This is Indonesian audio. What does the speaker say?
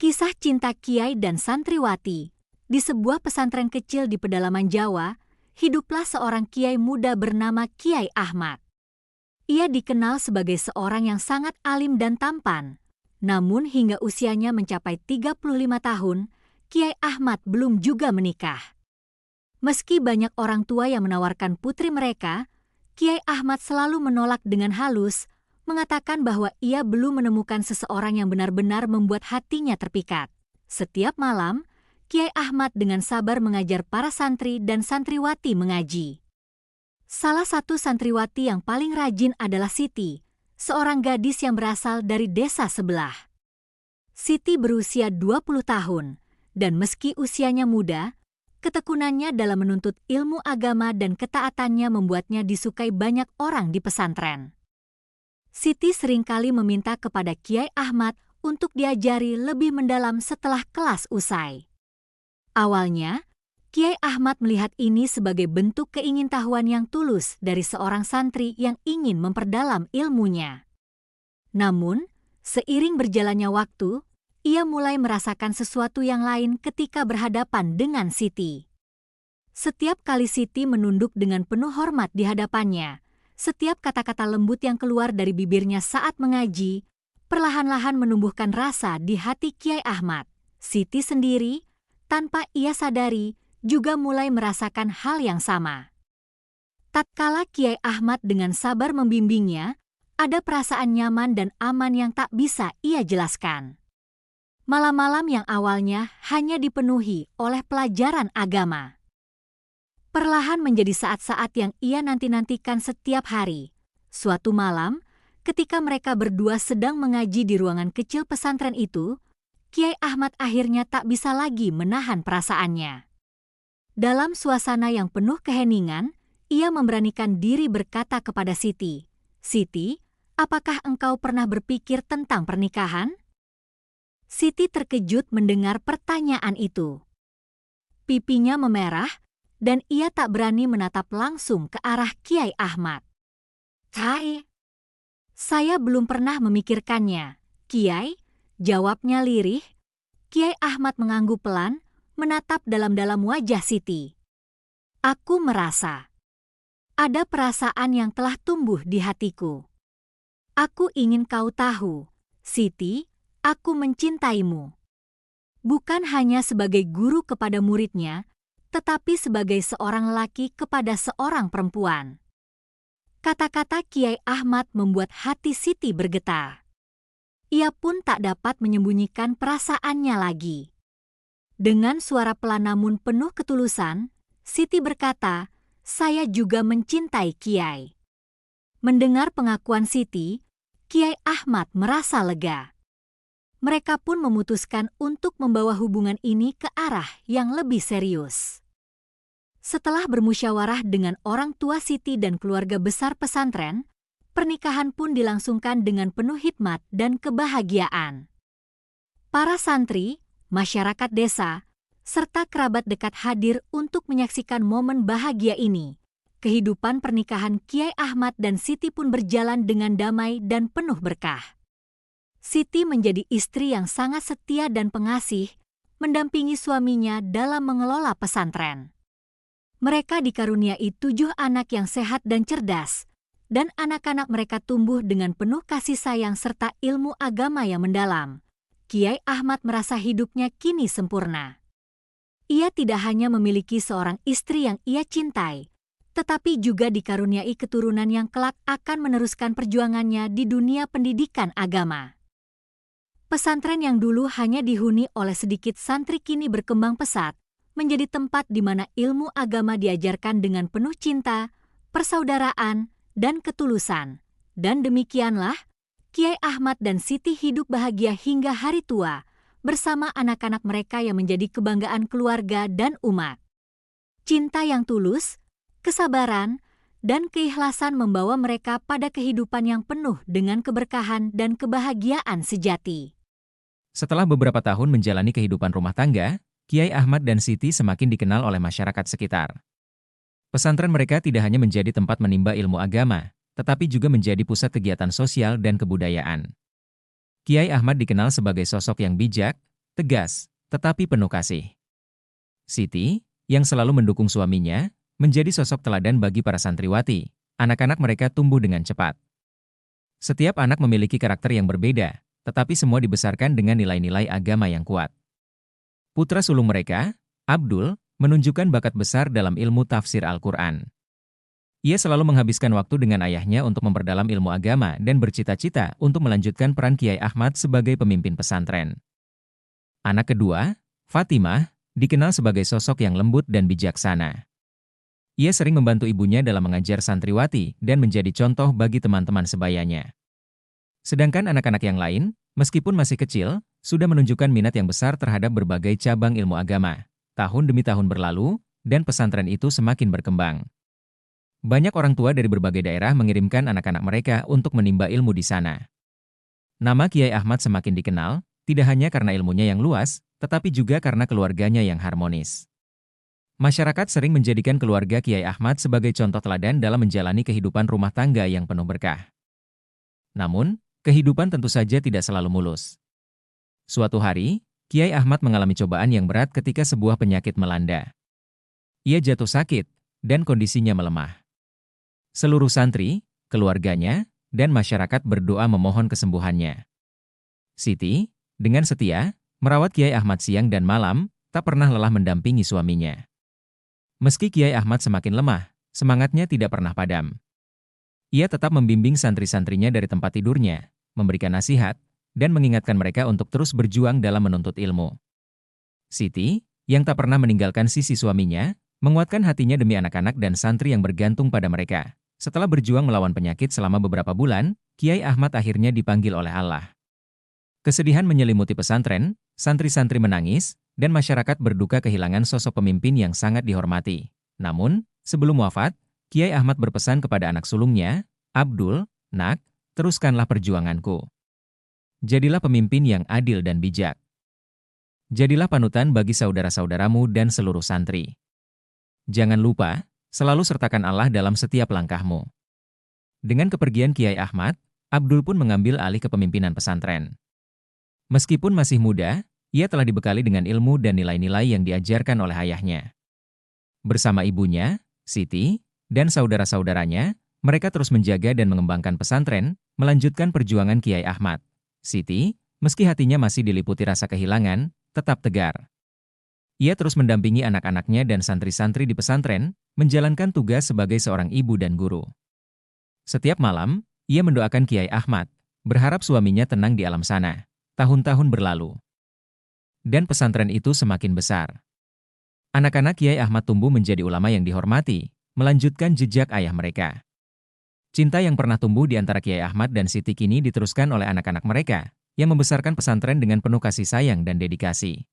Kisah cinta Kiai dan Santriwati. Di sebuah pesantren kecil di pedalaman Jawa, hiduplah seorang kiai muda bernama Kiai Ahmad. Ia dikenal sebagai seorang yang sangat alim dan tampan. Namun hingga usianya mencapai 35 tahun, Kiai Ahmad belum juga menikah. Meski banyak orang tua yang menawarkan putri mereka, Kiai Ahmad selalu menolak dengan halus, mengatakan bahwa ia belum menemukan seseorang yang benar-benar membuat hatinya terpikat. Setiap malam, Kiai Ahmad dengan sabar mengajar para santri dan santriwati mengaji. Salah satu santriwati yang paling rajin adalah Siti, seorang gadis yang berasal dari desa sebelah. Siti berusia 20 tahun, dan meski usianya muda, ketekunannya dalam menuntut ilmu agama dan ketaatannya membuatnya disukai banyak orang di pesantren. Siti seringkali meminta kepada Kiai Ahmad untuk diajari lebih mendalam setelah kelas usai. Awalnya, Kiai Ahmad melihat ini sebagai bentuk keingintahuan yang tulus dari seorang santri yang ingin memperdalam ilmunya. Namun, seiring berjalannya waktu, ia mulai merasakan sesuatu yang lain ketika berhadapan dengan Siti. Setiap kali Siti menunduk dengan penuh hormat di hadapannya, setiap kata-kata lembut yang keluar dari bibirnya saat mengaji, perlahan-lahan menumbuhkan rasa di hati Kiai Ahmad. Siti sendiri, tanpa ia sadari, juga mulai merasakan hal yang sama. Tatkala Kiai Ahmad dengan sabar membimbingnya, ada perasaan nyaman dan aman yang tak bisa ia jelaskan. Malam-malam yang awalnya hanya dipenuhi oleh pelajaran agama, perlahan menjadi saat-saat yang ia nanti-nantikan setiap hari. Suatu malam, ketika mereka berdua sedang mengaji di ruangan kecil pesantren itu, Kiai Ahmad akhirnya tak bisa lagi menahan perasaannya. Dalam suasana yang penuh keheningan, ia memberanikan diri berkata kepada Siti, "Siti, apakah engkau pernah berpikir tentang pernikahan?" Siti terkejut mendengar pertanyaan itu. Pipinya memerah, dan ia tak berani menatap langsung ke arah Kiai Ahmad. "Kiai, saya belum pernah memikirkannya, Kiai," jawabnya lirih. Kiai Ahmad mengangguk pelan, menatap dalam-dalam wajah Siti. "Aku merasa ada perasaan yang telah tumbuh di hatiku. Aku ingin kau tahu, Siti, aku mencintaimu. Bukan hanya sebagai guru kepada muridnya, tetapi sebagai seorang lelaki kepada seorang perempuan." Kata-kata Kiai Ahmad membuat hati Siti bergetar. Ia pun tak dapat menyembunyikan perasaannya lagi. Dengan suara pelan namun penuh ketulusan, Siti berkata, "Saya juga mencintai Kiai." Mendengar pengakuan Siti, Kiai Ahmad merasa lega. Mereka pun memutuskan untuk membawa hubungan ini ke arah yang lebih serius. Setelah bermusyawarah dengan orang tua Siti dan keluarga besar pesantren, pernikahan pun dilangsungkan dengan penuh hikmat dan kebahagiaan. Para santri, masyarakat desa, serta kerabat dekat hadir untuk menyaksikan momen bahagia ini. Kehidupan pernikahan Kiai Ahmad dan Siti pun berjalan dengan damai dan penuh berkah. Siti menjadi istri yang sangat setia dan pengasih, mendampingi suaminya dalam mengelola pesantren. Mereka dikaruniai 7 anak yang sehat dan cerdas, dan anak-anak mereka tumbuh dengan penuh kasih sayang serta ilmu agama yang mendalam. Kiai Ahmad merasa hidupnya kini sempurna. Ia tidak hanya memiliki seorang istri yang ia cintai, tetapi juga dikaruniai keturunan yang kelak akan meneruskan perjuangannya di dunia pendidikan agama. Pesantren yang dulu hanya dihuni oleh sedikit santri kini berkembang pesat, menjadi tempat di mana ilmu agama diajarkan dengan penuh cinta, persaudaraan, dan ketulusan. Dan demikianlah, Kiai Ahmad dan Siti hidup bahagia hingga hari tua, bersama anak-anak mereka yang menjadi kebanggaan keluarga dan umat. Cinta yang tulus, kesabaran, dan keikhlasan membawa mereka pada kehidupan yang penuh dengan keberkahan dan kebahagiaan sejati. Setelah beberapa tahun menjalani kehidupan rumah tangga, Kiai Ahmad dan Siti semakin dikenal oleh masyarakat sekitar. Pesantren mereka tidak hanya menjadi tempat menimba ilmu agama, tetapi juga menjadi pusat kegiatan sosial dan kebudayaan. Kiai Ahmad dikenal sebagai sosok yang bijak, tegas, tetapi penuh kasih. Siti, yang selalu mendukung suaminya, menjadi sosok teladan bagi para santriwati. Anak-anak mereka tumbuh dengan cepat. Setiap anak memiliki karakter yang berbeda, tetapi semua dibesarkan dengan nilai-nilai agama yang kuat. Putra sulung mereka, Abdul, menunjukkan bakat besar dalam ilmu tafsir Al-Quran. Ia selalu menghabiskan waktu dengan ayahnya untuk memperdalam ilmu agama dan bercita-cita untuk melanjutkan peran Kiai Ahmad sebagai pemimpin pesantren. Anak kedua, Fatimah, dikenal sebagai sosok yang lembut dan bijaksana. Ia sering membantu ibunya dalam mengajar santriwati dan menjadi contoh bagi teman-teman sebayanya. Sedangkan anak-anak yang lain, meskipun masih kecil, sudah menunjukkan minat yang besar terhadap berbagai cabang ilmu agama. Tahun demi tahun berlalu, dan pesantren itu semakin berkembang. Banyak orang tua dari berbagai daerah mengirimkan anak-anak mereka untuk menimba ilmu di sana. Nama Kiai Ahmad semakin dikenal, tidak hanya karena ilmunya yang luas, tetapi juga karena keluarganya yang harmonis. Masyarakat sering menjadikan keluarga Kiai Ahmad sebagai contoh teladan dalam menjalani kehidupan rumah tangga yang penuh berkah. Namun, kehidupan tentu saja tidak selalu mulus. Suatu hari, Kiai Ahmad mengalami cobaan yang berat ketika sebuah penyakit melanda. Ia jatuh sakit, dan kondisinya melemah. Seluruh santri, keluarganya, dan masyarakat berdoa memohon kesembuhannya. Siti, dengan setia, merawat Kiai Ahmad siang dan malam, tak pernah lelah mendampingi suaminya. Meski Kiai Ahmad semakin lemah, semangatnya tidak pernah padam. Ia tetap membimbing santri-santrinya dari tempat tidurnya, memberikan nasihat, dan mengingatkan mereka untuk terus berjuang dalam menuntut ilmu. Siti, yang tak pernah meninggalkan sisi suaminya, menguatkan hatinya demi anak-anak dan santri yang bergantung pada mereka. Setelah berjuang melawan penyakit selama beberapa bulan, Kiai Ahmad akhirnya dipanggil oleh Allah. Kesedihan menyelimuti pesantren, santri-santri menangis, dan masyarakat berduka kehilangan sosok pemimpin yang sangat dihormati. Namun, sebelum wafat, Kiai Ahmad berpesan kepada anak sulungnya, Abdul, "Nak, teruskanlah perjuanganku. Jadilah pemimpin yang adil dan bijak. Jadilah panutan bagi saudara-saudaramu dan seluruh santri. Jangan lupa, selalu sertakan Allah dalam setiap langkahmu." Dengan kepergian Kiai Ahmad, Abdul pun mengambil alih kepemimpinan pesantren. Meskipun masih muda, ia telah dibekali dengan ilmu dan nilai-nilai yang diajarkan oleh ayahnya. Bersama ibunya, Siti, dan saudara-saudaranya, mereka terus menjaga dan mengembangkan pesantren, melanjutkan perjuangan Kiai Ahmad. Siti, meski hatinya masih diliputi rasa kehilangan, tetap tegar. Ia terus mendampingi anak-anaknya dan santri-santri di pesantren, menjalankan tugas sebagai seorang ibu dan guru. Setiap malam, ia mendoakan Kiai Ahmad, berharap suaminya tenang di alam sana. Tahun-tahun berlalu, dan pesantren itu semakin besar. Anak-anak Kiai Ahmad tumbuh menjadi ulama yang dihormati, melanjutkan jejak ayah mereka. Cinta yang pernah tumbuh di antara Kiai Ahmad dan Siti kini diteruskan oleh anak-anak mereka, yang membesarkan pesantren dengan penuh kasih sayang dan dedikasi.